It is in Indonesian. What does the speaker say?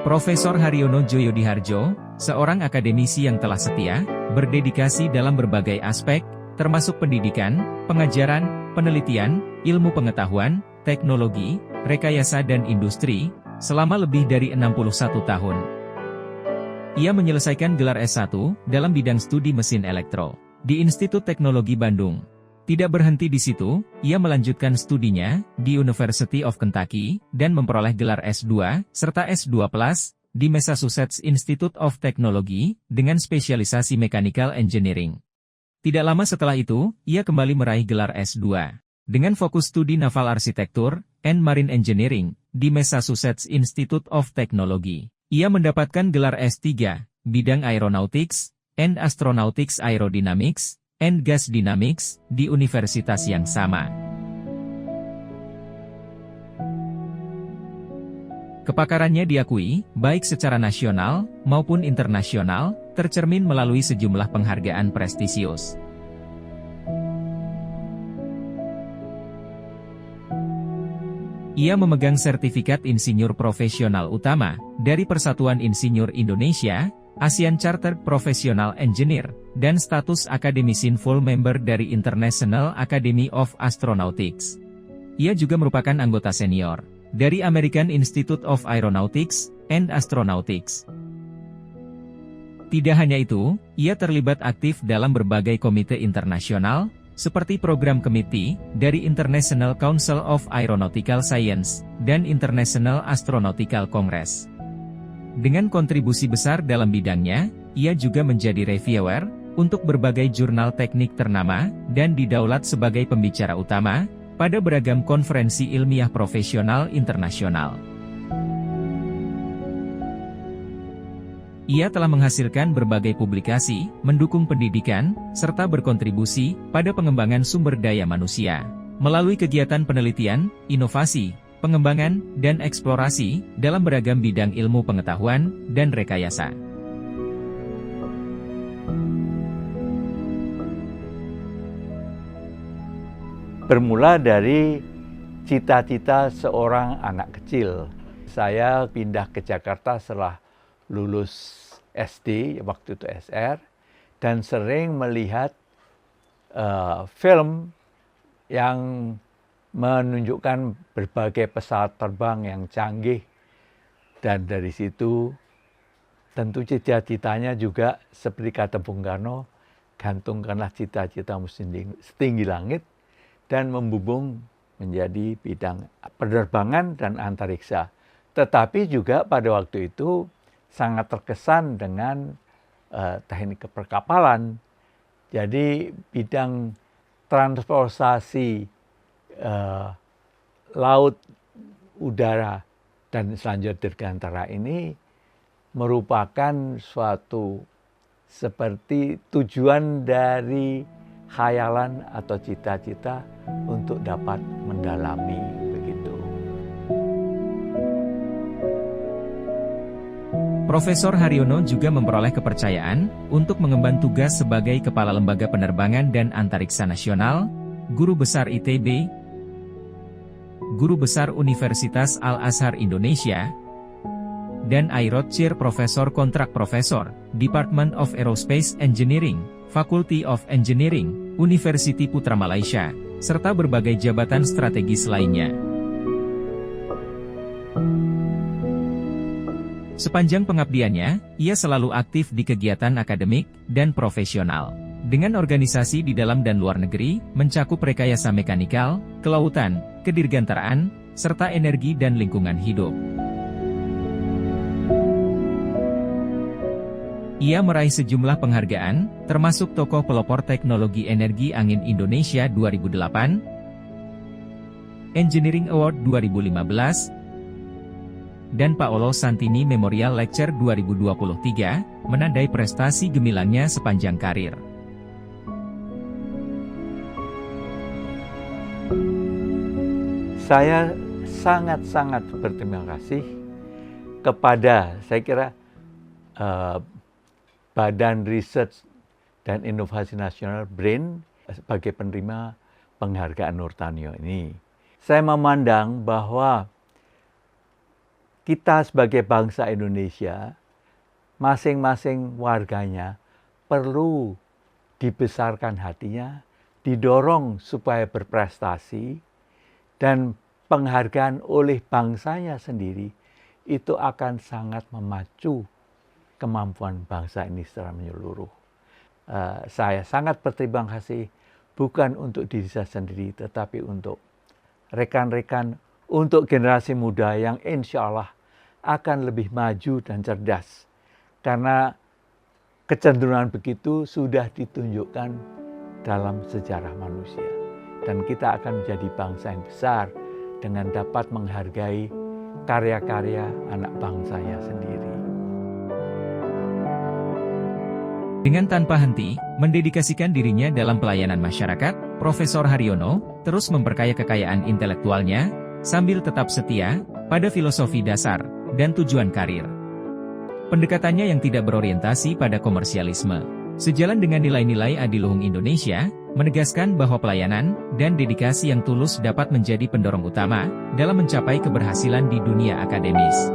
Profesor Haryono Joyodiharjo, seorang akademisi yang telah setia, berdedikasi dalam berbagai aspek, termasuk pendidikan, pengajaran, penelitian, ilmu pengetahuan, teknologi, rekayasa dan industri, selama lebih dari 61 tahun. Ia menyelesaikan gelar S1 dalam bidang studi mesin elektro di Institut Teknologi Bandung. Tidak berhenti di situ, ia melanjutkan studinya di University of Kentucky dan memperoleh gelar S2 serta S2+ di Massachusetts Institute of Technology dengan spesialisasi Mechanical Engineering. Tidak lama setelah itu, ia kembali meraih gelar S2 dengan fokus studi Naval Architecture and Marine Engineering di Massachusetts Institute of Technology. Ia mendapatkan gelar S3 bidang Aeronautics and Astronautics Aerodynamics and Gas Dynamics di universitas yang sama. Kepakarannya diakui, baik secara nasional maupun internasional, tercermin melalui sejumlah penghargaan prestisius. Ia memegang sertifikat insinyur profesional utama dari Persatuan Insinyur Indonesia, ASEAN Chartered Professional Engineer, dan status akademisin full member dari International Academy of Astronautics. Ia juga merupakan anggota senior dari American Institute of Aeronautics and Astronautics. Tidak hanya itu, ia terlibat aktif dalam berbagai komite internasional, seperti program komite dari International Council of Aeronautical Science dan International Astronautical Congress. Dengan kontribusi besar dalam bidangnya, ia juga menjadi reviewer untuk berbagai jurnal teknik ternama dan didaulat sebagai pembicara utama pada beragam konferensi ilmiah profesional internasional. Ia telah menghasilkan berbagai publikasi, mendukung pendidikan, serta berkontribusi pada pengembangan sumber daya manusia melalui kegiatan penelitian, inovasi, pengembangan, dan eksplorasi dalam beragam bidang ilmu pengetahuan dan rekayasa. Bermula dari cita-cita seorang anak kecil. Saya pindah ke Jakarta setelah lulus SD, waktu itu SR, dan sering melihat film yang menunjukkan berbagai pesawat terbang yang canggih, dan dari situ tentu cita-citanya juga seperti kata Bung Karno, gantungkanlah cita-citamu setinggi langit dan membubung menjadi bidang penerbangan dan antariksa. Tetapi juga pada waktu itu sangat terkesan dengan teknik perkapalan. Jadi bidang transportasi laut, udara, dan selanjutnya dirgantara ini merupakan suatu seperti tujuan dari khayalan atau cita-cita untuk dapat mendalami begitu. Profesor Haryono juga memperoleh kepercayaan untuk mengemban tugas sebagai Kepala Lembaga Penerbangan dan Antariksa Nasional, Guru Besar ITB, Guru Besar Universitas Al-Azhar Indonesia, dan Airot Chair Profesor Kontrak Profesor, Department of Aerospace Engineering, Faculty of Engineering, University Putra Malaysia, serta berbagai jabatan strategis lainnya. Sepanjang pengabdiannya, ia selalu aktif di kegiatan akademik dan profesional dengan organisasi di dalam dan luar negeri, mencakup rekayasa mekanikal, kelautan, kedirgantaraan, serta energi dan lingkungan hidup. Ia meraih sejumlah penghargaan, termasuk Tokoh Pelopor Teknologi Energi Angin Indonesia 2008, Engineering Award 2015, dan Paolo Santini Memorial Lecture 2023, menandai prestasi gemilangnya sepanjang karir. Saya sangat-sangat berterima kasih kepada, saya kira, Badan Riset dan Inovasi Nasional BRIN sebagai penerima penghargaan Nurtanio ini. Saya memandang bahwa kita sebagai bangsa Indonesia, masing-masing warganya perlu dibesarkan hatinya, didorong supaya berprestasi, dan penghargaan oleh bangsanya sendiri itu akan sangat memacu kemampuan bangsa ini secara menyeluruh. Saya sangat berterima kasih bukan untuk diri saya sendiri, tetapi untuk rekan-rekan, untuk generasi muda yang insya Allah akan lebih maju dan cerdas. Karena kecenderungan begitu sudah ditunjukkan dalam sejarah manusia. Dan kita akan menjadi bangsa yang besar dengan dapat menghargai karya-karya anak bangsanya sendiri. Dengan tanpa henti, mendedikasikan dirinya dalam pelayanan masyarakat, Profesor Haryono terus memperkaya kekayaan intelektualnya, sambil tetap setia pada filosofi dasar dan tujuan karir. Pendekatannya yang tidak berorientasi pada komersialisme, sejalan dengan nilai-nilai adiluhung Indonesia, menegaskan bahwa pelayanan dan dedikasi yang tulus dapat menjadi pendorong utama dalam mencapai keberhasilan di dunia akademis.